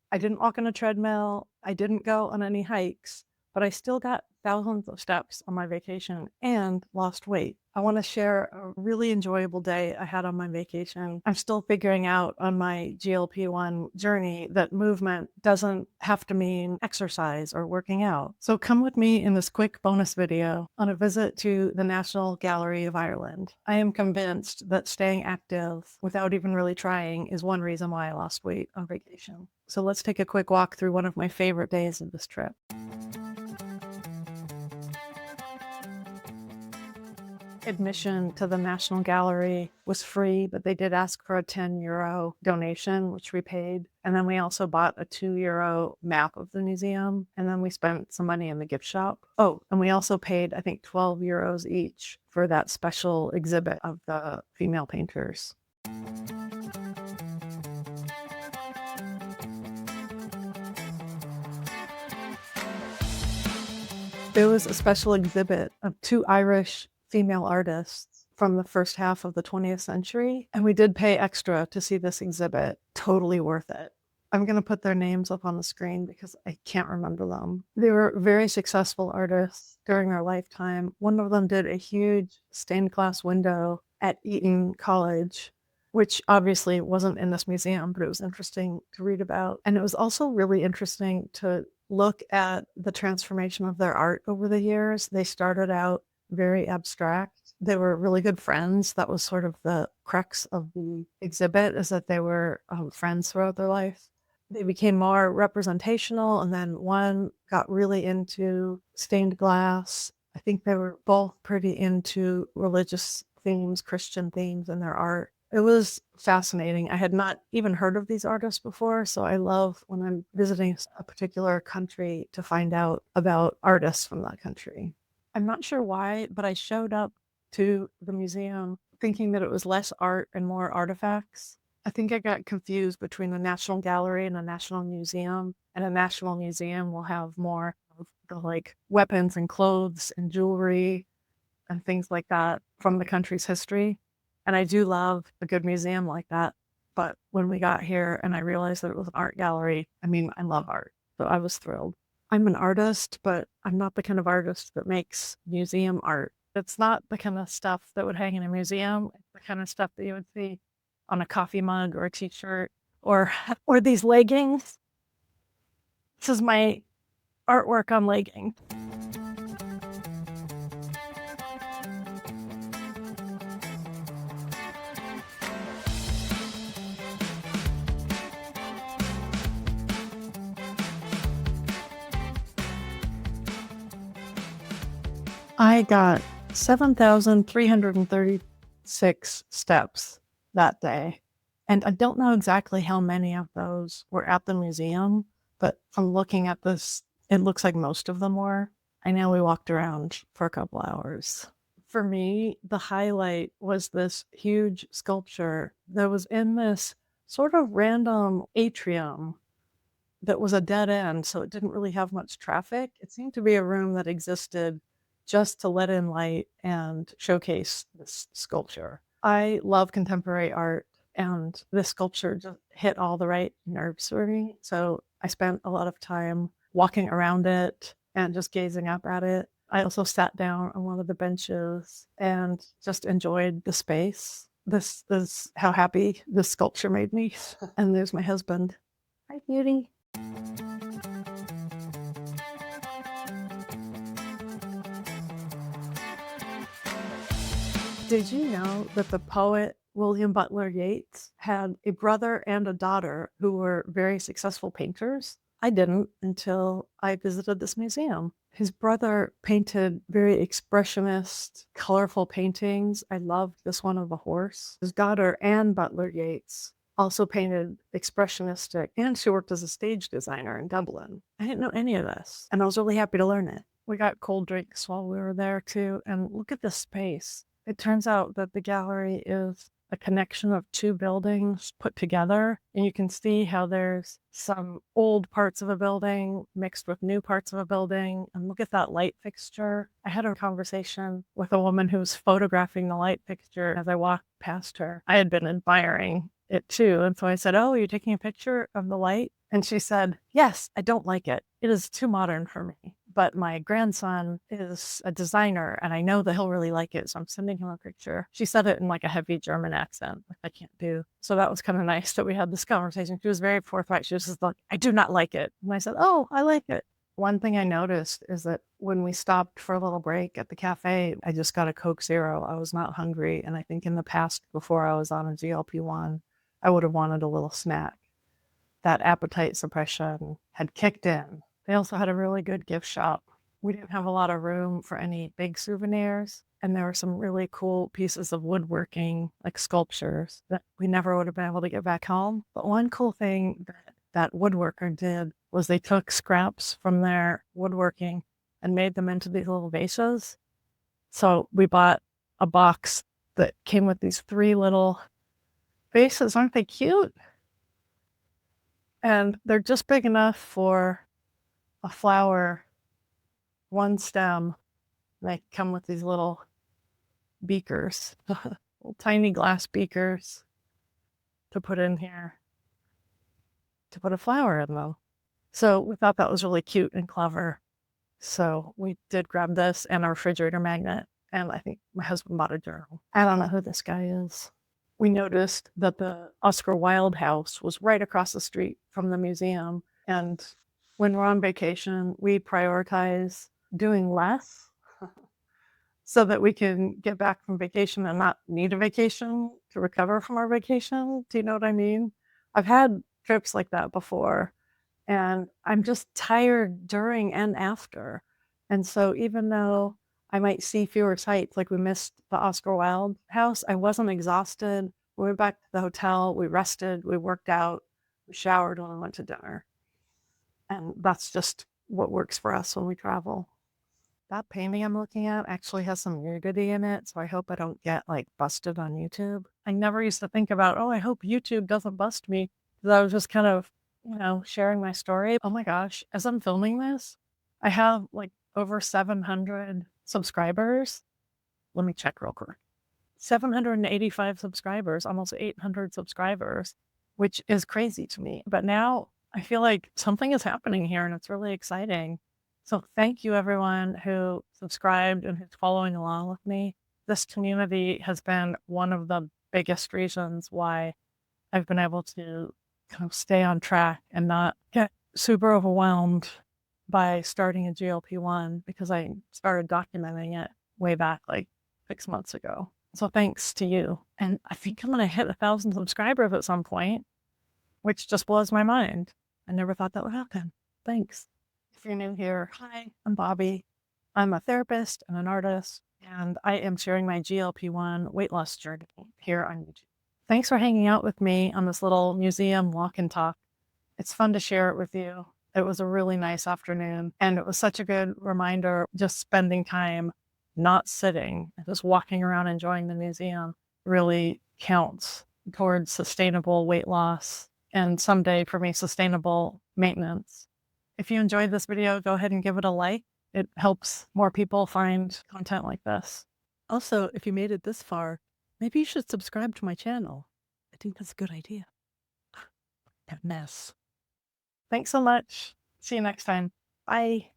I didn't walk on a treadmill, I didn't go on any hikes, but I still got thousands of steps on my vacation and lost weight. I wanna share a really enjoyable day I had on my vacation. I'm still figuring out on my GLP-1 journey that movement doesn't have to mean exercise or working out. So come with me in this quick bonus video on a visit to the National Gallery of Ireland. I am convinced that staying active without even really trying is one reason why I lost weight on vacation. So let's take a quick walk through one of my favorite days of this trip. Admission to the National Gallery was free, but they did ask for a €10 donation, which we paid. And then we also bought a €2 map of the museum. And then we spent some money in the gift shop. Oh, and we also paid, I think, €12 each for that special exhibit of the female painters. There was a special exhibit of two Irish female artists from the first half of the 20th century, and we did pay extra to see this exhibit. Totally worth it. I'm going to put their names up on the screen because I can't remember them. They were very successful artists during their lifetime. One of them did a huge stained glass window at Eton College, which obviously wasn't in this museum, but it was interesting to read about. And it was also really interesting to look at the transformation of their art over the years. They started out very abstract. They were really good friends. That was sort of the crux of the exhibit, is that they were friends throughout their life. They became more representational, and then one got really into stained glass. I think they were both pretty into religious themes, Christian themes in their art. It was fascinating. I had not even heard of these artists before, so I love when I'm visiting a particular country to find out about artists from that country. I'm not sure why, but I showed up to the museum thinking that it was less art and more artifacts. I think I got confused between the National Gallery and a National Museum, and a National Museum will have more of the weapons and clothes and jewelry and things like that from the country's history. And I do love a good museum like that. But when we got here and I realized that it was an art gallery, I mean, I love art, so I was thrilled. I'm an artist, but I'm not the kind of artist that makes museum art. It's not the kind of stuff that would hang in a museum. It's the kind of stuff that you would see on a coffee mug or a t-shirt or these leggings. This is my artwork on leggings. I got 7,336 steps that day. And I don't know exactly how many of those were at the museum, but from looking at this, it looks like most of them were. I know we walked around for a couple hours. For me, the highlight was this huge sculpture that was in this sort of random atrium that was a dead end, so it didn't really have much traffic. It seemed to be a room that existed just to let in light and showcase this sculpture. I love contemporary art, and this sculpture just hit all the right nerves for me. So I spent a lot of time walking around it and just gazing up at it. I also sat down on one of the benches and just enjoyed the space. This is how happy this sculpture made me. And there's my husband. Hi, beauty. Did you know that the poet William Butler Yeats had a brother and a daughter who were very successful painters? I didn't until I visited this museum. His brother painted very expressionist, colorful paintings. I loved this one of a horse. His daughter, Anne Butler Yeats, also painted expressionistic, and she worked as a stage designer in Dublin. I didn't know any of this, and I was really happy to learn it. We got cold drinks while we were there too, and look at this space. It turns out that the gallery is a connection of two buildings put together, and you can see how there's some old parts of a building mixed with new parts of a building. And look at that light fixture. I had a conversation with a woman who was photographing the light fixture as I walked past her. I had been admiring it too. And so I said, "Oh, you're taking a picture of the light?" And she said, "Yes, I don't like it. It is too modern for me. But my grandson is a designer and I know that he'll really like it. So I'm sending him a picture." She said it in like a heavy German accent, which I can't do. So that was kind of nice that we had this conversation. She was very forthright. She was just like, "I do not like it." And I said, "Oh, I like it." One thing I noticed is that when we stopped for a little break at the cafe, I just got a Coke Zero. I was not hungry. And I think in the past, before I was on a GLP-1, I would have wanted a little snack. That appetite suppression had kicked in. They also had a really good gift shop. We didn't have a lot of room for any big souvenirs. And there were some really cool pieces of woodworking, like sculptures, that we never would have been able to get back home. But one cool thing that woodworker did was they took scraps from their woodworking and made them into these little vases. So we bought a box that came with these 3 little vases. Aren't they cute? And they're just big enough for a flower, one stem. They come with these little beakers, little tiny glass beakers to put in here to put a flower in them. So we thought that was really cute and clever. So we did grab this and a refrigerator magnet. And I think my husband bought a journal. I don't know who this guy is. We noticed that the Oscar Wilde house was right across the street from the museum. And when we're on vacation, we prioritize doing less so that we can get back from vacation and not need a vacation to recover from our vacation. Do you know what I mean? I've had trips like that before, and I'm just tired during and after. And so even though I might see fewer sights, like we missed the Oscar Wilde house, I wasn't exhausted. We went back to the hotel, we rested, we worked out, we showered when we went to dinner. And that's just what works for us when we travel. That painting I'm looking at actually has some nudity in it, so I hope I don't get like busted on YouTube. I never used to think about, oh, I hope YouTube doesn't bust me. 'Cause I was just kind of, sharing my story. Oh my gosh, as I'm filming this, I have like over 700 subscribers. Let me check real quick. 785 subscribers, almost 800 subscribers, which is crazy to me. But now I feel like something is happening here and it's really exciting. So thank you everyone who subscribed and who's following along with me. This community has been one of the biggest reasons why I've been able to kind of stay on track and not get super overwhelmed by starting a GLP-1 because I started documenting it way back like 6 months ago. So thanks to you. And I think I'm going to hit 1,000 subscribers at some point, which just blows my mind. I never thought that would happen. Thanks. If you're new here, hi, I'm Bobby. I'm a therapist and an artist, and I am sharing my GLP-1 weight loss journey here on YouTube. Thanks for hanging out with me on this little museum walk and talk. It's fun to share it with you. It was a really nice afternoon, and it was such a good reminder, just spending time not sitting, just walking around enjoying the museum really counts towards sustainable weight loss and someday for me, sustainable maintenance. If you enjoyed this video, go ahead and give it a like. It helps more people find content like this. Also, if you made it this far, maybe you should subscribe to my channel. I think that's a good idea. That mess. Thanks so much. See you next time. Bye.